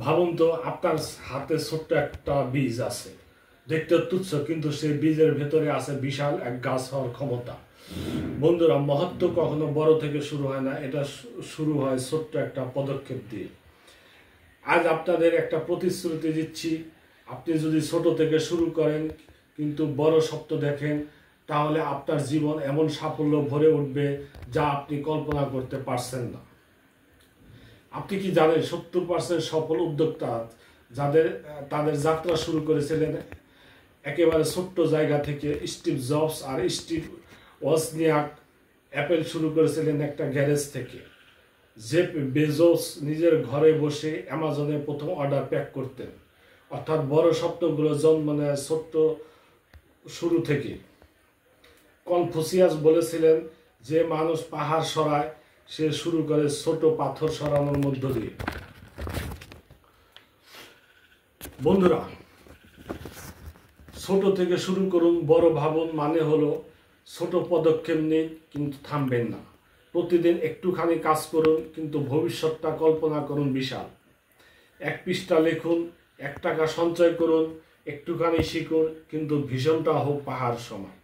ভাবুন তো, আপনার হাতে ছোট্ট একটা বীজ আছে, দেখতে তুচ্ছ, কিন্তু সেই বীজের ভেতরে আছে বিশাল এক গাছ হওয়ার ক্ষমতা। বন্ধুরা, মহত্ব কখনো বড় থেকে শুরু হয় না, এটা শুরু হয় ছোট্ট একটা পদক্ষেপ দিয়ে। আজ আপনাদের একটা প্রতিশ্রুতি দিচ্ছি, আপনি যদি ছোট থেকে শুরু করেন কিন্তু বড় স্বপ্ন দেখেন, তাহলে আপনার জীবন এমন সাফল্য ভরে উঠবে যা আপনি কল্পনা করতে পারছেন না। আপনি কি জানেন 70% সফল উদ্যোক্তা তাদের যাত্রা শুরু করেছিলেন একেবারে ছোট্ট জায়গা থেকে? স্টিভ জবস আর স্টিভ ওজনিয়াক অ্যাপেল শুরু করেছিলেন একটা গ্যারেজ থেকে। জেফ বেজোস নিজের ঘরে বসে অ্যামাজনে প্রথম অর্ডার প্যাক করতেন। অর্থাৎ বড় স্বপ্নগুলো জন্ম নেয় ছোট্ট শুরু থেকে। কনফুসিয়াস বলেছিলেন, যে মানুষ পাহাড় সরায় সে শুরু করে ছোট পাথর সরানোর মধ্য দিয়ে। বন্ধুরা, ছোট থেকে শুরু করুন, বড় ভাবুন। মানে হলো ছোট পদক্ষেপ নিন কিন্তু থামবেন না। প্রতিদিন একটুখানি কাজ করুন কিন্তু ভবিষ্যৎটা কল্পনা করুন বিশাল। 1 পৃষ্ঠা লিখুন, 1 টাকা সঞ্চয় করুন, একটুখানি শিখুন, কিন্তু ভীষণটা হোক পাহাড় সমান।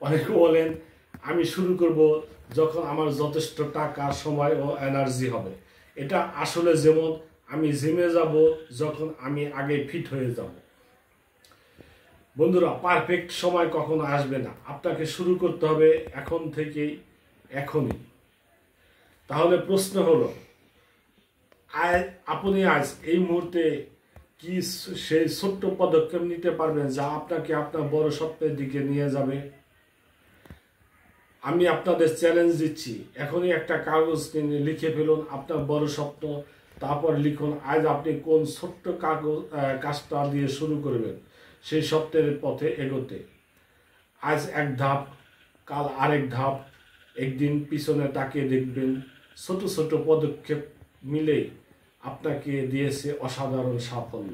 অনেকে বলেন, আমি শুরু করব যখন আমার যথেষ্ট টাকা, সময় ও এনার্জি হবে। এটা আসলে যেমন আমি জিমে যাব যখন আমি আগে ফিট হয়ে যাব। বন্ধুরা, পারফেক্ট সময় কখনো আসবে না, আপনাকে শুরু করতে হবে এখন থেকেই, এখনই। তাহলে প্রশ্ন হলো, আপনি আজ এই মুহূর্তে কি সেই ছোট্ট পদক্ষেপ নিতে পারবেন যা আপনাকে আপনার বড় স্বপ্নের দিকে নিয়ে যাবে? আমি আপনাদের চ্যালেঞ্জ দিচ্ছি, এখনই একটা কাগজ কিনে লিখে ফেলুন আপনার বড় স্বপ্ন। তারপর লিখুন আজ আপনি কোন ছোট্ট কাজটা দিয়ে শুরু করবেন সেই স্বপ্নের পথে এগোতে। আজ এক ধাপ, কাল আরেক ধাপ, একদিন পিছনে তাকিয়ে দেখবেন ছোট ছোট পদক্ষেপ মিলেই আপনাকে দিয়েছে অসাধারণ সাফল্য।